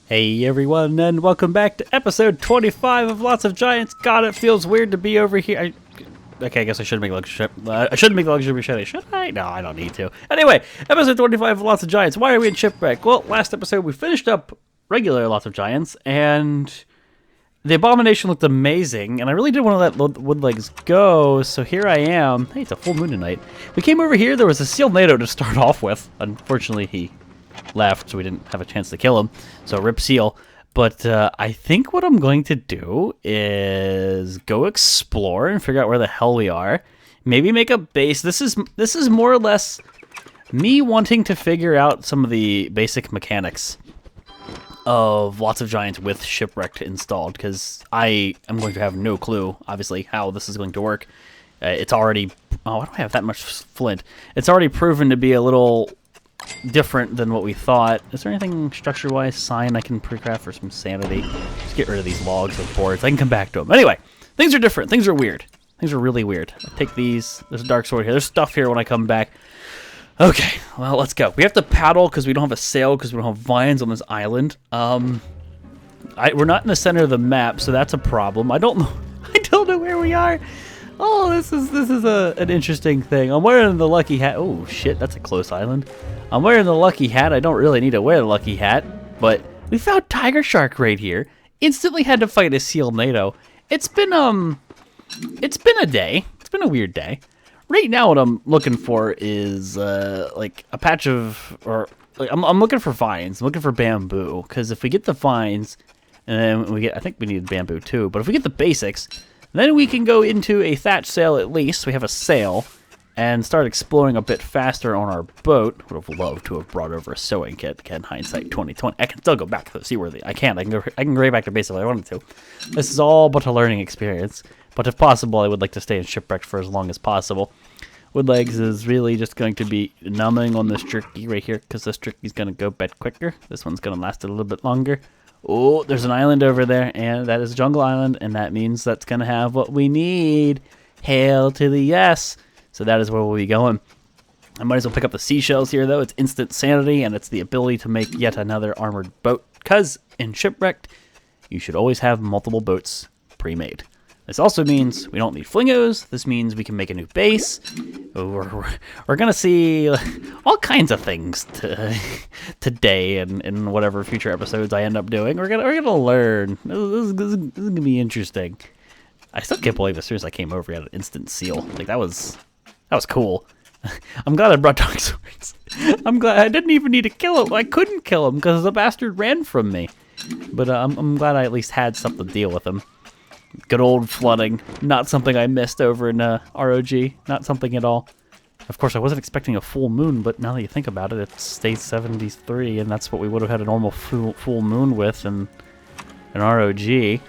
Hey everyone, and welcome back to episode 25 of Lots of Giants. God, it feels weird to be over here. Okay, I guess I should make luxury. I shouldn't make luxury machete, should I? No, I don't need to. Anyway, episode 25 of Lots of Giants. Why are we in shipwreck? Well, last episode we finished up regular Lots of Giants, and the abomination looked amazing, and I really did want to let Woodlegs go, so here I am. Hey, it's a full moon tonight. We came over here, there was a seal NATO to start off with. Unfortunately, he left, so we didn't have a chance to kill him, so rip seal. But I think what I'm going to do is go explore and figure out where the hell we are. Maybe make a base. This is more or less me wanting to figure out some of the basic mechanics of Lots of Giants with Shipwrecked installed, because I am going to have no clue, obviously, how this is going to work. It's already... Oh, I don't have that much flint. It's already proven to be a little different than what we thought. Is there anything structure-wise, sign I can pre-craft for some sanity? Just get rid of these logs and boards. I can come back to them. Anyway, things are different. Things are weird. Things are really weird. I'll take these. There's a dark sword here. There's stuff here when I come back. Okay, well, let's go. We have to paddle because we don't have a sail because we don't have vines on this island. We're not in the center of the map, so that's a problem. I don't know. I don't know where we are. Oh, this is an interesting thing. I'm wearing the lucky hat. Oh shit, that's a close island. I'm wearing the lucky hat. I don't really need to wear the lucky hat, but we found tiger shark right here. Instantly had to fight a seal NATO. It's been a day. It's been a weird day. Right now, what I'm looking for is like a patch of, or like I'm looking for vines. I'm looking for bamboo, because if we get the vines, and then we get, I think we need bamboo too. But if we get the basics, then we can go into a thatch sail at least. We have a sail, and start exploring a bit faster on our boat. Would have loved to have brought over a sewing kit. Again, hindsight 2020. I can still go back to see where I can go right back to base if I wanted to. This is all but a learning experience. But if possible, I would like to stay in shipwrecked for as long as possible. Woodlegs is really just going to be numbing on this jerky right here, because this jerky's going to go bed quicker. This one's going to last a little bit longer. Oh, there's an island over there, and that is Jungle Island, and that means that's going to have what we need. Hail to the yes. So that is where we'll be going. I might as well pick up the seashells here, though. It's instant sanity, and it's the ability to make yet another armored boat, because in Shipwrecked, you should always have multiple boats pre-made. This also means we don't need flingos. This means we can make a new base. We're going to see all kinds of things today and in whatever future episodes I end up doing. We're gonna learn. This is going to be interesting. I still can't believe as soon as I came over, we had an instant seal. Like, that was cool. I'm glad I brought dark swords. I'm glad I didn't even need to kill him. I couldn't kill him because the bastard ran from me. But I'm glad I at least had something to deal with him. Good old flooding. Not something I missed over in ROG. Not something at all. Of course, I wasn't expecting a full moon, but now that you think about it, it's day 73, and that's what we would have had a normal full moon with in ROG. I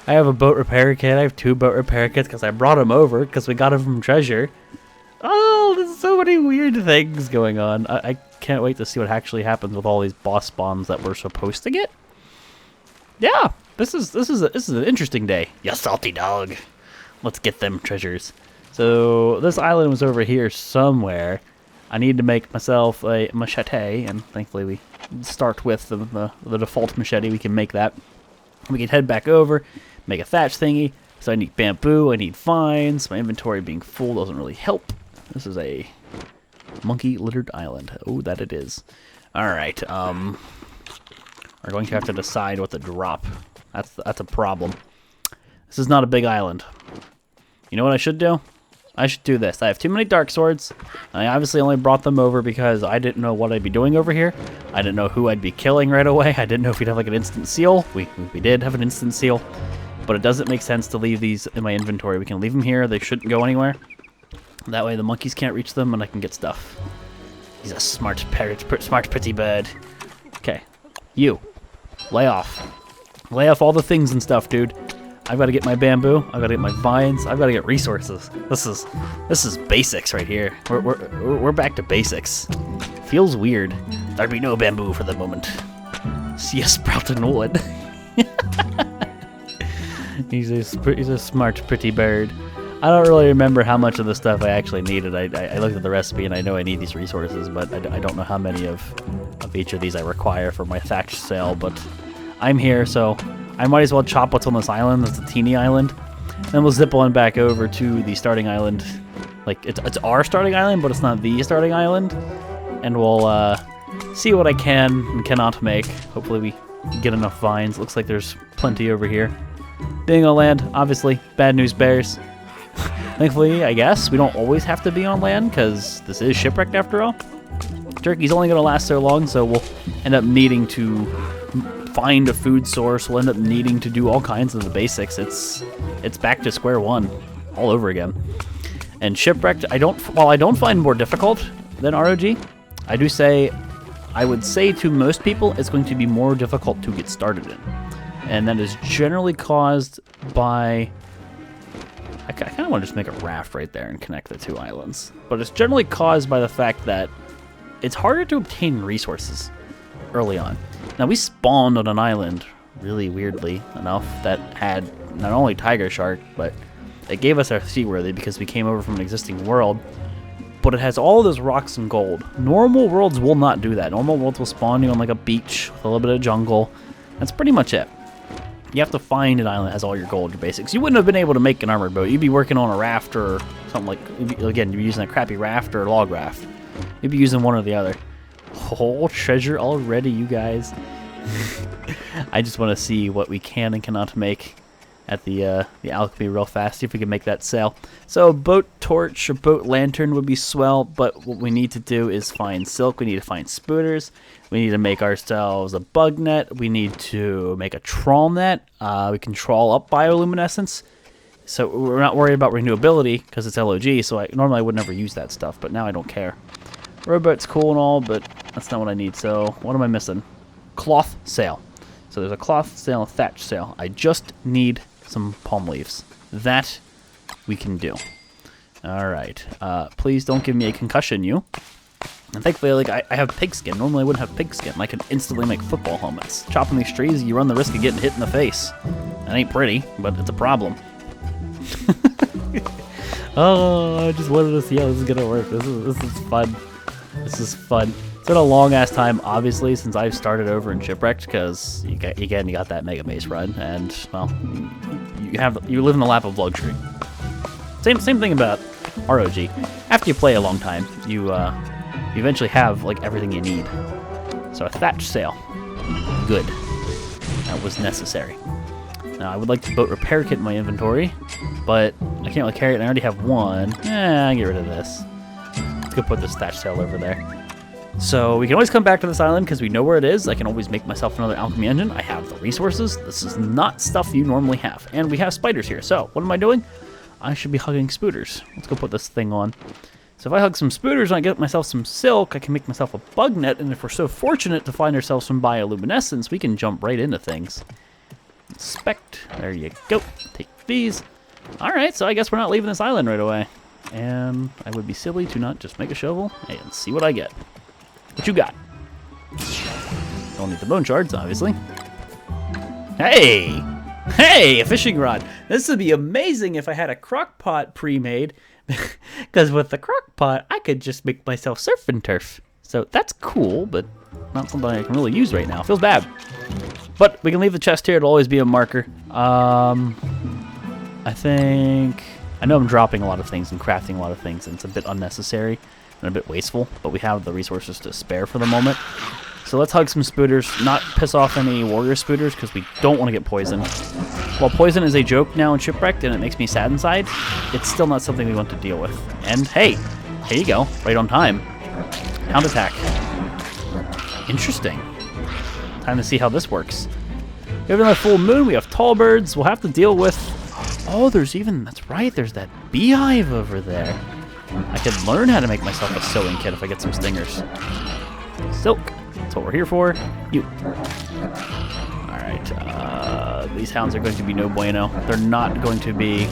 have a boat repair kit. I have 2 boat repair kits because I brought them over because we got them from Treasure. Oh, there's so many weird things going on. I can't wait to see what actually happens with all these boss bombs that we're supposed to get. Yeah. This is an interesting day. Ya salty dog. Let's get them treasures. So this island was over here somewhere. I need to make myself a machete, and thankfully we start with the default machete. We can make that. We can head back over, make a thatch thingy. So I need bamboo, I need vines. My inventory being full doesn't really help. This is a monkey-littered island. Oh, that it is. All right. We're going to have to decide what to drop. That's a problem. This is not a big island. You know what I should do? I should do this. I have too many dark swords. I obviously only brought them over because I didn't know what I'd be doing over here. I didn't know who I'd be killing right away. I didn't know if we'd have like an instant seal. We did have an instant seal. But it doesn't make sense to leave these in my inventory. We can leave them here. They shouldn't go anywhere. That way the monkeys can't reach them and I can get stuff. He's a smart pretty bird. Okay. You. Lay off. Lay off all the things and stuff, dude. I've got to get my bamboo. I've got to get my vines. I've got to get resources. This is basics right here. We're back to basics. Feels weird. There'd be no bamboo for the moment. See a sprouting wood. He's a smart, pretty bird. I don't really remember how much of the stuff I actually needed. I looked at the recipe and I know I need these resources, but I don't know how many of each of these I require for my thatch sail, but I'm here, so I might as well chop what's on this island. It's a teeny island. Then we'll zip on back over to the starting island. Like, it's our starting island, but it's not the starting island. And we'll see what I can and cannot make. Hopefully we get enough vines. Looks like there's plenty over here. Being on land, obviously, bad news bears. Thankfully, I guess, we don't always have to be on land, because this is shipwrecked after all. Turkey's only going to last so long, so we'll end up needing to find a food source. We'll end up needing to do all kinds of the basics. It's back to square one all over again. And shipwrecked, while I don't find more difficult than ROG, I would say to most people it's going to be more difficult to get started in. And that is generally caused by... I kind of want to just make a raft right there and connect the two islands. But it's generally caused by the fact that it's harder to obtain resources early on. Now, we spawned on an island, really weirdly enough, that had not only tiger shark, but it gave us our seaworthy because we came over from an existing world. But it has all of those rocks and gold. Normal worlds will not do that. Normal worlds will spawn you on like a beach with a little bit of jungle. That's pretty much it. You have to find an island that has all your gold, your basics. You wouldn't have been able to make an armored boat. You'd be working on a raft or something like... Again, you'd be using a crappy raft or a log raft. You'd be using one or the other. Whole treasure already, you guys. I just want to see what we can and cannot make at the alchemy real fast. See if we can make that sail. So boat torch or boat lantern would be swell, but what we need to do is find silk. We need to find spooters. We need to make ourselves a bug net. We need to make a trawl net. We can trawl up bioluminescence. So we're not worried about renewability because it's LOG, so normally I would never use that stuff, but now I don't care. Rowboat's cool and all, but that's not what I need. So what am I missing? Cloth sail. So there's a cloth sail and thatch sail. I just need some palm leaves. That we can do. All right. Please don't give me a concussion, you. And thankfully, like I have pigskin. Normally I wouldn't have pigskin. I can instantly make football helmets. Chopping these trees, you run the risk of getting hit in the face. That ain't pretty, but it's a problem. Oh, I just wanted to see how this is gonna work. This is fun. This is fun. It's been a long ass time, obviously, since I've started over in Shipwrecked, because you got that mega base run, and well, you live in the lap of luxury. Same thing about ROG. After you play a long time, you eventually have like everything you need. So a thatch sail, good. That was necessary. Now I would like the boat repair kit in my inventory, but I can't really carry it. And I already have one. I'll get rid of this. Let's go put this thatch sail over there. So we can always come back to this island because we know where it is. I can always make myself another alchemy engine. I have the resources. This is not stuff you normally have. And we have spiders here. So what am I doing? I should be hugging spooters. Let's go put this thing on. So if I hug some spooters and I get myself some silk, I can make myself a bug net. And if we're so fortunate to find ourselves some bioluminescence, we can jump right into things. Inspect. There you go. Take these. All right, so I guess we're not leaving this island right away. And I would be silly to not just make a shovel and see what I get. What you got? Don't need the bone shards, obviously. Hey! Hey, a fishing rod. This would be amazing if I had a crock pot pre-made. Because with the crock pot, I could just make myself surf and turf. So that's cool, but not something I can really use right now. Feels bad. But we can leave the chest here. It'll always be a marker. I know I'm dropping a lot of things and crafting a lot of things, and it's a bit unnecessary and a bit wasteful, but we have the resources to spare for the moment. So let's hug some spooters, not piss off any warrior spooters, because we don't want to get poisoned. While poison is a joke now in Shipwrecked, and it makes me sad inside, it's still not something we want to deal with. And hey, here you go, right on time. Hound attack. Interesting. Time to see how this works. We have another full moon, we have tall birds, we'll have to deal with... Oh, that's right, there's that beehive over there. I could learn how to make myself a sewing kit if I get some stingers. Silk, that's what we're here for. You. Alright, these hounds are going to be no bueno. They're not going to be...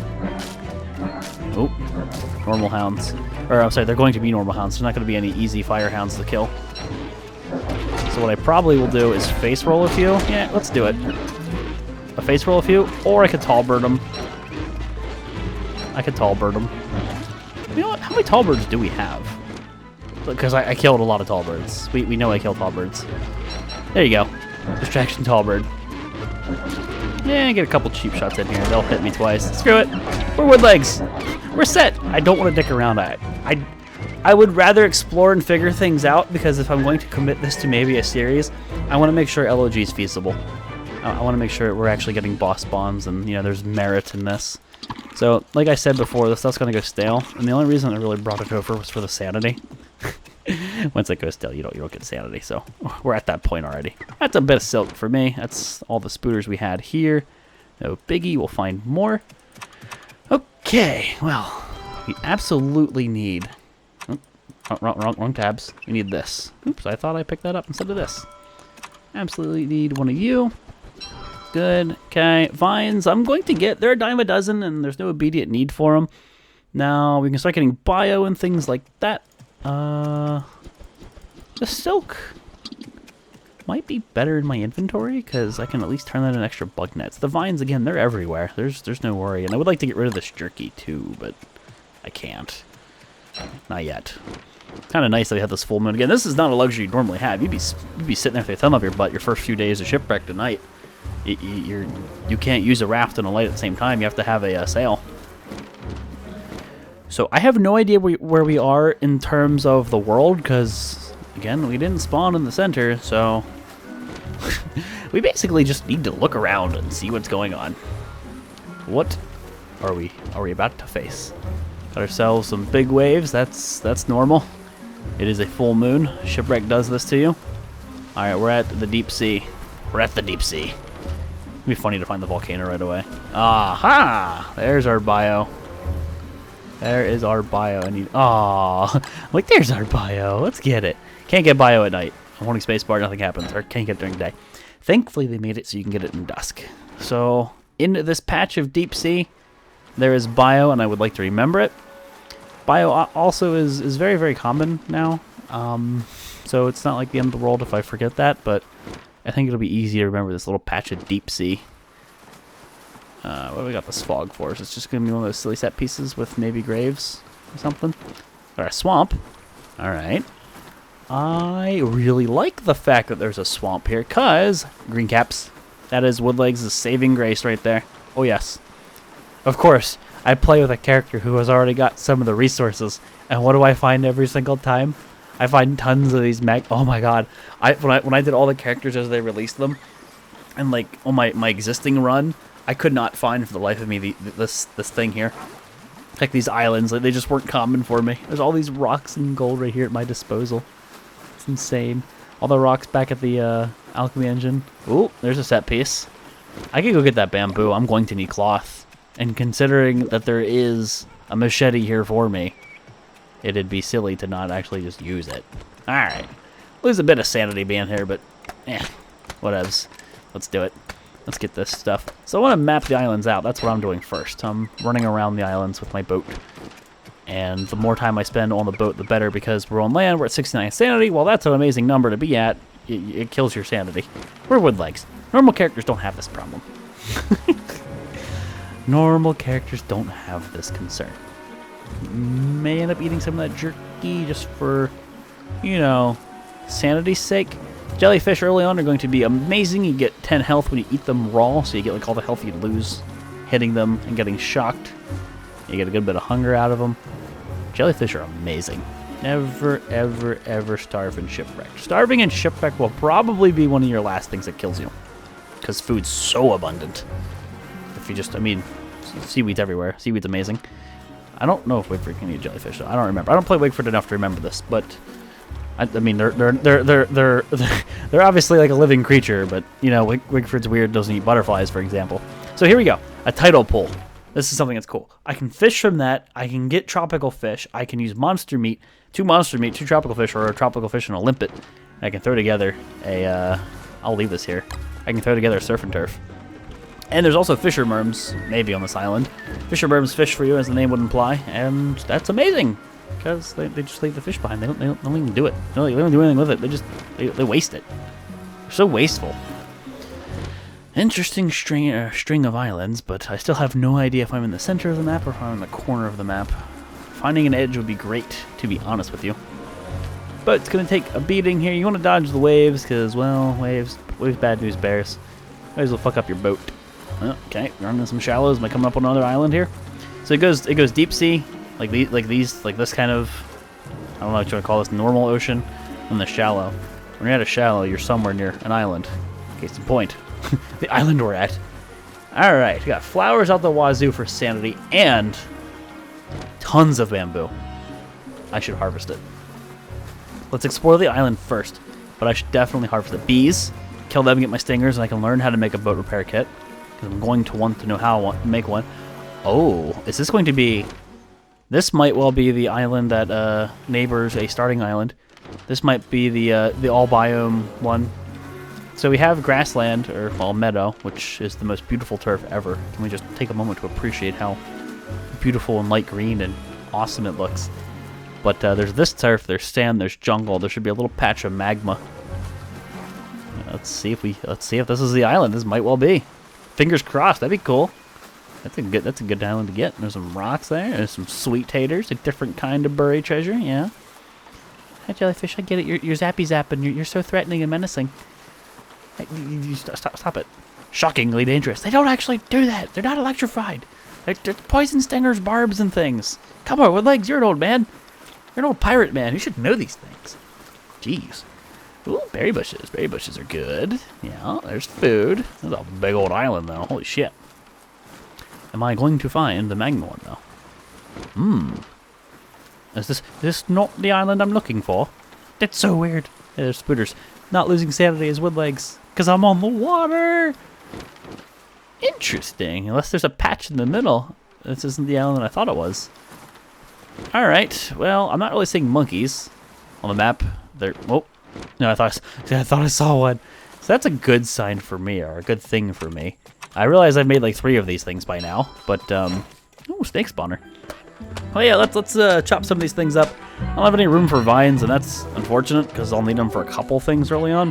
Oh, normal hounds. Or, I'm sorry, they're going to be normal hounds. There's not going to be any easy fire hounds to kill. So what I probably will do is face roll a few. Yeah, let's do it. A face roll a few, or I could tall bird them. You know what? How many tall birds do we have? Because I killed a lot of tall birds. We know I killed tall birds. There you go. Distraction tall bird. Yeah, get a couple cheap shots in here. They'll hit me twice. Screw it. We're Woodlegs. We're set. I don't want to dick around. I would rather explore and figure things out, because if I'm going to commit this to maybe a series, I want to make sure LOG is feasible. I want to make sure we're actually getting boss spawns and, you know, there's merit in this. So, like I said before, this stuff's going to go stale, and the only reason I really brought it over was for the sanity. Once it goes stale, you don't get sanity, so we're at that point already. That's a bit of silk for me. That's all the spooters we had here. No biggie, we'll find more. Okay, well, we absolutely need... Oh, wrong tabs. We need this. Oops, I thought I picked that up instead of this. Absolutely need one of you. Good. Okay, vines. I'm going to get... They're a dime a dozen, and there's no immediate need for them. Now, we can start getting bio and things like that. The silk might be better in my inventory, because I can at least turn that into extra bug nets. The vines, again, they're everywhere. There's no worry. And I would like to get rid of this jerky, too, but I can't. Not yet. Kind of nice that we have this full moon. Again, this is not a luxury you normally have. You'd be sitting there with your thumb up your butt your first few days of shipwrecked at night. You can't use a raft and a light at the same time. You have to have a sail. So I have no idea where we are in terms of the world, because, again, we didn't spawn in the center, so we basically just need to look around and see what's going on. What are we about to face? Got ourselves some big waves. That's normal. It is a full moon. Shipwreck does this to you. All right, we're at the deep sea. We're at the deep sea. It'd be funny to find the volcano right away. Aha! There's our bio. There is our bio. Like, there's our bio. Let's get it. Can't get bio at night. I'm holding spacebar, nothing happens. Or can't get it during the day. Thankfully, they made it so you can get it in dusk. So, in this patch of deep sea, there is bio, and I would like to remember it. Bio also is very, very common now. So it's not like the end of the world if I forget that, but I think it'll be easy to remember this little patch of deep sea. What do we got this fog for? Is it just going to be one of those silly set pieces with maybe graves or something? Or a swamp. Alright. I really like the fact that there's a swamp here, because green caps. That is Woodlegs' saving grace right there. Oh, yes. Of course, I play with a character who has already got some of the resources, and what do I find every single time? I find tons of these oh my god. When I did all the characters as they released them, and like on my existing run, I could not find for the life of me this thing here. Like these islands, like, they just weren't common for me. There's all these rocks and gold right here at my disposal. It's insane. All the rocks back at the alchemy engine. Ooh, there's a set piece. I could go get that bamboo. I'm going to need cloth. And considering that there is a machete here for me, it'd be silly to not actually just use it. Alright. Lose a bit of sanity being here, but whatevs. Let's do it. Let's get this stuff. So I want to map the islands out. That's what I'm doing first. I'm running around the islands with my boat. And the more time I spend on the boat, the better, because we're on land. We're at 69 sanity. Well, that's an amazing number to be at. It kills your sanity. We're Woodlegs. Normal characters don't have this problem. Normal characters don't have this concern. May end up eating some of that jerky just for, you know, sanity's sake. Jellyfish early on are going to be amazing. You get 10 health when you eat them raw, so you get like all the health you lose hitting them and getting shocked. You get a good bit of hunger out of them. Jellyfish are amazing. Never, ever, ever starve in shipwreck. Starving in shipwreck will probably be one of your last things that kills you, because food's so abundant. If you just, I mean, seaweed's everywhere. Seaweed's amazing. I don't know if Wigford can eat jellyfish, though. I don't remember. I don't play Wigford enough to remember this, but I mean, they're obviously like a living creature, but you know, Wigford's weird, doesn't eat butterflies, for example. So here we go. A tidal pool. This is something that's cool. I can fish from that. I can get tropical fish. I can use monster meat, two tropical fish, or a tropical fish and a limpet. I can throw together a, I'll leave this here. I can throw together a surf and turf. And there's also fisher merms, maybe on this island. Fisher merms fish for you, as the name would imply, and that's amazing, because they just leave the fish behind. They don't even do it. They don't do anything with it. They waste it. They're so wasteful. Interesting string of islands, but I still have no idea if I'm in the center of the map or if I'm in the corner of the map. Finding an edge would be great, to be honest with you. But it's going to take a beating here. You want to dodge the waves, because, well, waves bad news bears. Might as well fuck up your boat. Okay, running some shallows. Am I coming up on another island here? So it goes deep sea, like this kind of, I don't know what you want to call this, normal ocean, and the shallow. When you're at a shallow, you're somewhere near an island. Case in point, the island we're at. All right, we got flowers out the wazoo for sanity and tons of bamboo. I should harvest it. Let's explore the island first, but I should definitely harvest the bees, kill them, get my stingers, and I can learn how to make a boat repair kit. Because I'm going to want to know how to make one. Oh, is this going to be... This might well be the island that neighbors a starting island. This might be the all biome one. So we have grassland, or well, meadow, which is the most beautiful turf ever. Can we just take a moment to appreciate how beautiful and light green and awesome it looks? But there's this turf, there's sand, there's jungle. There should be a little patch of magma. Let's see if this is the island. This might well be. Fingers crossed. That'd be cool. That's a good island to get. There's some rocks there. There's some sweet taters, a different kind of buried treasure. Yeah. Hi, jellyfish. I get it. You're zappy zapping. You're so threatening and menacing. Hey, you stop it. Shockingly dangerous. They don't actually do that. They're not electrified. They're poison stingers, barbs, and things. Come on, Woodlegs. You're an old man. You're an old pirate man. You should know these things. Jeez. Ooh, berry bushes. Berry bushes are good. Yeah, there's food. There's a big old island, though. Holy shit. Am I going to find the magma one, though? Is this not the island I'm looking for? That's so weird. Yeah, there's spooters. Not losing sanity as Woodlegs, because I'm on the water. Interesting. Unless there's a patch in the middle. This isn't the island I thought it was. Alright, well, I'm not really seeing monkeys on the map. Oh. No, I thought I saw one. So that's a good sign for me, or a good thing for me. I realize I've made like 3 of these things by now, but ooh, snake spawner. Oh yeah, let's chop some of these things up. I don't have any room for vines, and that's unfortunate because I'll need them for a couple things early on.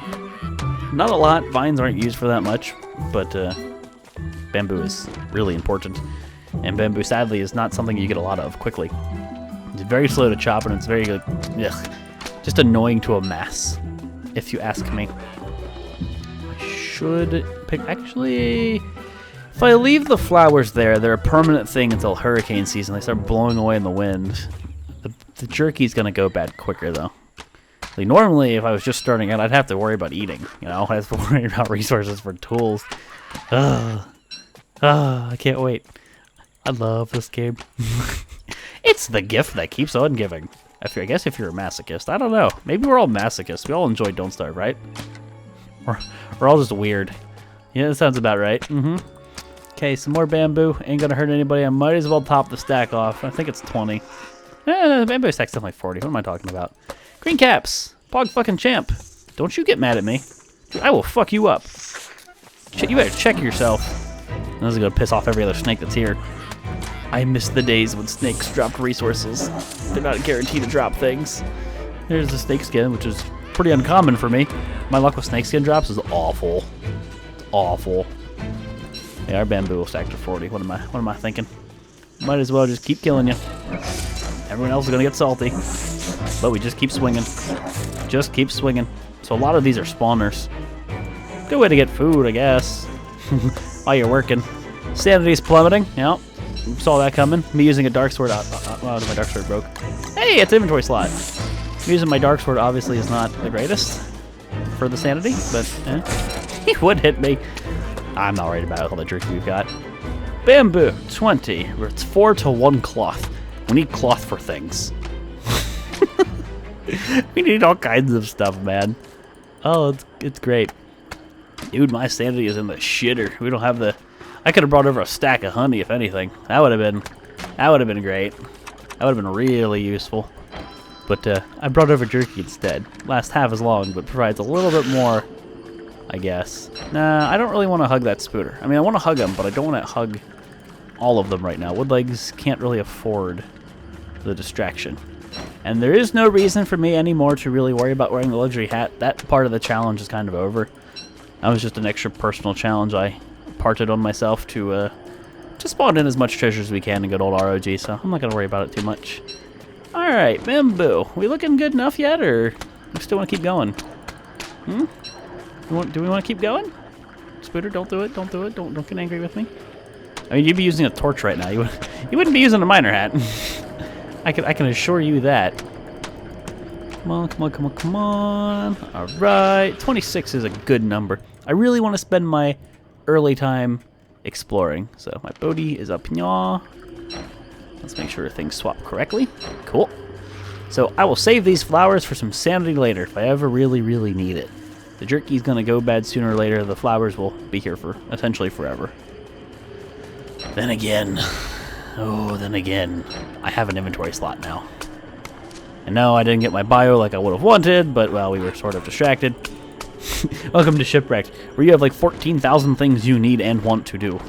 Not a lot. Vines aren't used for that much, but bamboo is really important, and bamboo sadly is not something you get a lot of quickly. It's very slow to chop, and it's very good. Just annoying to amass, if you ask me. I should pick... Actually, if I leave the flowers there, they're a permanent thing until hurricane season. They start blowing away in the wind. The jerky's going to go bad quicker, though. Like, normally, if I was just starting out, I'd have to worry about eating. You know, I'd have to worry about resources for tools. I can't wait. I love this game. It's the gift that keeps on giving. I guess if you're a masochist, I don't know. Maybe we're all masochists. We all enjoy Don't Starve, right? We're all just weird. Yeah, that sounds about right. Okay, some more bamboo. Ain't gonna hurt anybody. I might as well top the stack off. I think it's 20. No, the bamboo stack's definitely 40. What am I talking about? Green caps. Pog fucking champ. Don't you get mad at me. Dude, I will fuck you up. Shit, you better check yourself. This is gonna piss off every other snake that's here. I miss the days when snakes dropped resources. They're not guaranteed to drop things. There's the snake skin, which is pretty uncommon for me. My luck with snake skin drops is awful. It's awful. Yeah, our bamboo will stack to 40. What am I thinking? Might as well just keep killing you. Everyone else is gonna get salty, but we just keep swinging. Just keep swinging. So a lot of these are spawners. Good way to get food, I guess. While you're working. Sanity's plummeting. Yep. Saw that coming. Me using a dark sword. Wow, my dark sword broke. Hey, it's inventory slot. Me using my dark sword obviously is not the greatest for the sanity, but he would hit me. I'm not worried about all the jerky we've got. Bamboo, 20. It's 4 to 1 cloth. We need cloth for things. We need all kinds of stuff, man. Oh, it's great. Dude, my sanity is in the shitter. We don't have the... I could have brought over a stack of honey, if anything. That would have been great. That would have been really useful. But I brought over jerky instead. Lasts half as long, but provides a little bit more, I guess. Nah, I don't really want to hug that spooter. I mean, I want to hug him, but I don't want to hug all of them right now. Woodlegs can't really afford the distraction. And there is no reason for me anymore to really worry about wearing the luxury hat. That part of the challenge is kind of over. That was just an extra personal challenge I parted on myself to spawn in as much treasure as we can in good old ROG, so I'm not going to worry about it too much. Alright, bamboo. We looking good enough yet, or we still want to keep going? Do we want to keep going? Spooter, don't do it. Don't do it. Don't get angry with me. I mean, you'd be using a torch right now. You wouldn't be using a miner hat. I can assure you that. Come on, come on, come on, come on. All right, 26 is a good number. I really want to spend my early time exploring. So my boaty is up here. Let's make sure things swap correctly. Cool. So I will save these flowers for some sanity later if I ever really, really need it. The jerky's gonna go bad sooner or later. The flowers will be here for essentially forever. Then again, I have an inventory slot now. And no, I didn't get my bio like I would have wanted, but well, we were sort of distracted. Welcome to Shipwrecked, where you have like 14,000 things you need and want to do.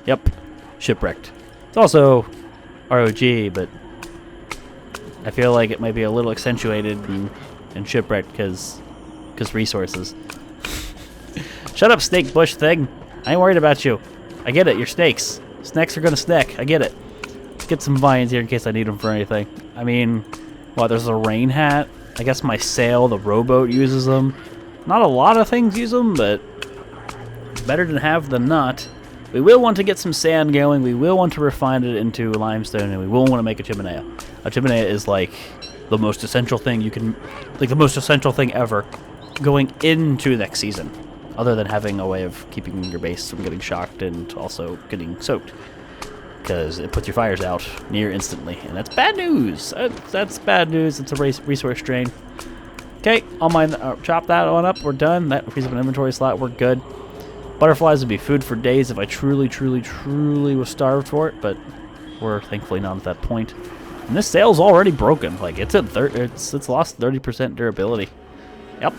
Yep, Shipwrecked. It's also ROG, but I feel like it might be a little accentuated in Shipwrecked because resources. Shut up, snake bush thing. I ain't worried about you. I get it, you're snakes. Snakes are gonna snack. I get it. Let's get some vines here in case I need them for anything. I mean, well, there's a rain hat. I guess my sail, the rowboat, uses them. Not a lot of things use them, but better to have than not. We will want to get some sand going. We will want to refine it into limestone, and we will want to make a chimenea. A chimenea is like the most essential thing you can, like the most essential thing ever going into next season, other than having a way of keeping your base from getting shocked and also getting soaked, because it puts your fires out near instantly, and that's bad news. That's bad news. It's a resource drain. Okay, I'll chop that one up. We're done. That frees up an inventory slot. We're good. Butterflies would be food for days if I truly, truly, truly was starved for it, but we're thankfully not at that point. And this sail's already broken. Like it's lost 30% durability. Yep.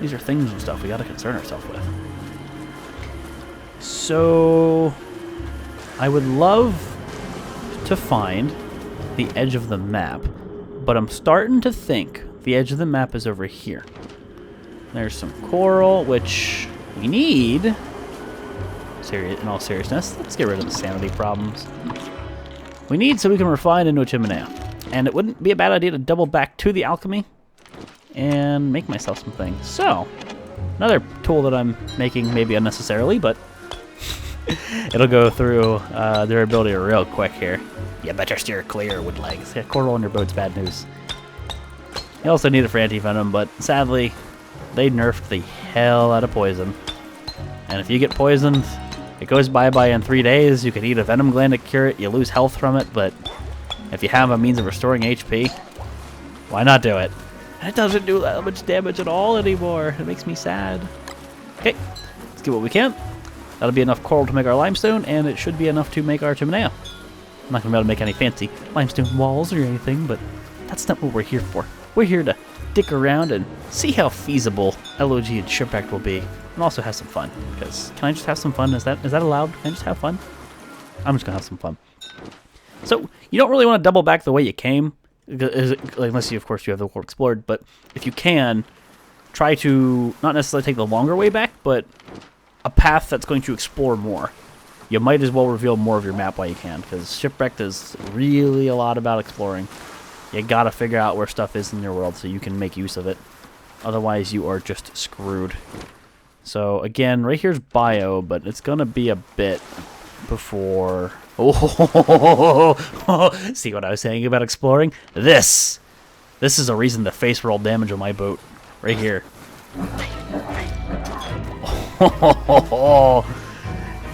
These are things and stuff we got to concern ourselves with. So I would love to find the edge of the map, but I'm starting to think the edge of the map is over here. There's some coral, which we need. In all seriousness, let's get rid of the sanity problems. We need so we can refine into a chimenea. And it wouldn't be a bad idea to double back to the alchemy and make myself some things. So, another tool that I'm making, maybe unnecessarily, but it'll go through durability real quick here. You better steer clear, Woodlegs. Yeah, coral on your boat's bad news. You also need it for anti-venom, but sadly, they nerfed the hell out of poison. And if you get poisoned, it goes bye-bye in 3 days. You can eat a venom gland to cure it. You lose health from it, but if you have a means of restoring HP, why not do it? And it doesn't do that much damage at all anymore. It makes me sad. Okay, let's get what we can. That'll be enough coral to make our limestone, and it should be enough to make our chimenea. I'm not going to be able to make any fancy limestone walls or anything, but that's not what we're here for. We're here to dick around and see how feasible LOG and Shipwrecked will be, and also have some fun. Because can I just have some fun? Is that allowed? Can I just have fun? I'm just gonna have some fun. So you don't really want to double back the way you came, unless you, of course, you have the world explored. But if you can, try to not necessarily take the longer way back, but a path that's going to explore more. You might as well reveal more of your map while you can, because Shipwrecked is really a lot about exploring. You gotta figure out where stuff is in your world so you can make use of it. Otherwise, you are just screwed. So, again, right here's bio, but it's gonna be a bit before... Oh, see what I was saying about exploring? This is a reason to face roll damage on my boat. Right here.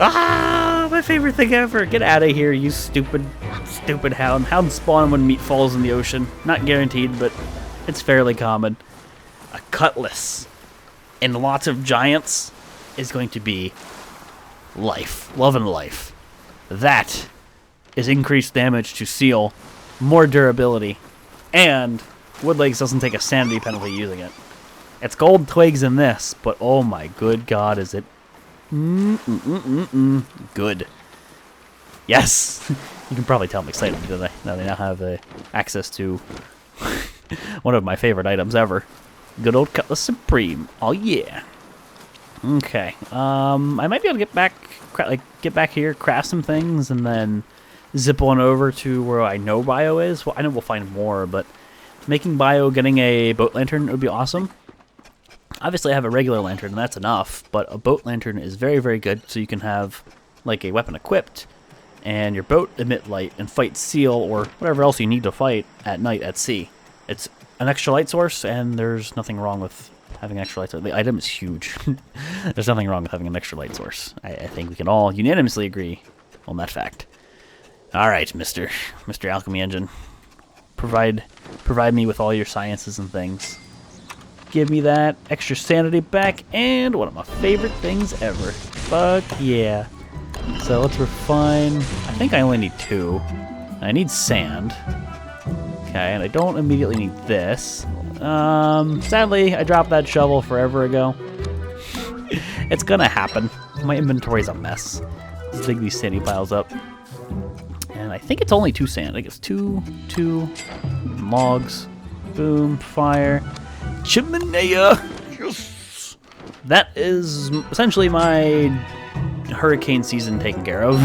Ah, my favorite thing ever. Get out of here, you stupid hound. Hounds spawn when meat falls in the ocean. Not guaranteed, but it's fairly common. A cutlass and lots of giants is going to be life. Love and life. That is increased damage to seal, more durability, and Woodlegs doesn't take a sanity penalty using it. It's gold twigs in this, but oh my good god, is it good. Yes! You can probably tell I'm excited because now they have access to one of my favorite items ever. Good old Cutlass Supreme. Oh yeah. Okay. I might be able to get back here, craft some things, and then zip on over to where I know bio is. Well, I know we'll find more, but making bio, getting a boat lantern would be awesome. Obviously, I have a regular lantern, and that's enough, but a boat lantern is very, very good, so you can have, like, a weapon equipped, and your boat emit light and fight seal or whatever else you need to fight at night at sea. It's an extra light source, and there's nothing wrong with having an extra light source. The item is huge. There's nothing wrong with having an extra light source. I think we can all unanimously agree on that fact. All right, Mr. Alchemy Engine. Provide me with all your sciences and things. Give me that extra sanity back, and one of my favorite things ever. Fuck yeah. So let's refine. I think I only need 2. I need sand. Okay, and I don't immediately need this. Sadly, I dropped that shovel forever ago. It's gonna happen. My inventory's a mess. Let's dig these sandy piles up. And I think it's only 2 sand. I think it's 2 logs. Boom, fire. Chimenea! Yes! That is essentially my hurricane season taken care of.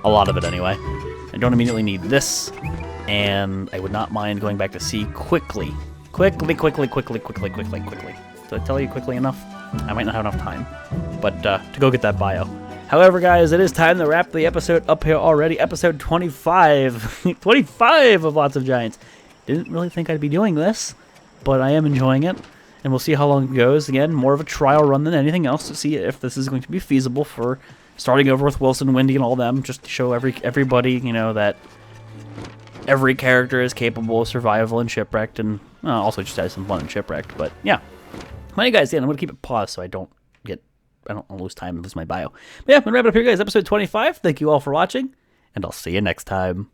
A lot of it anyway. I don't immediately need this, and I would not mind going back to sea quickly. Quickly. Did I tell you quickly enough? I might not have enough time, but to go get that bio. However, guys, it is time to wrap the episode up here already. Episode 25. 25 of Lots of Giants. Didn't really think I'd be doing this, but I am enjoying it, and we'll see how long it goes. Again, more of a trial run than anything else to see if this is going to be feasible for starting over with Wilson, Wendy, and all them, just to show everybody, you know, that every character is capable of survival in Shipwrecked, and also just have some fun in Shipwrecked. But yeah, well, you guys, I'm going to keep it paused so I don't lose time and lose my bio. But yeah, I'm going to wrap it up here, guys. Episode 25. Thank you all for watching, and I'll see you next time.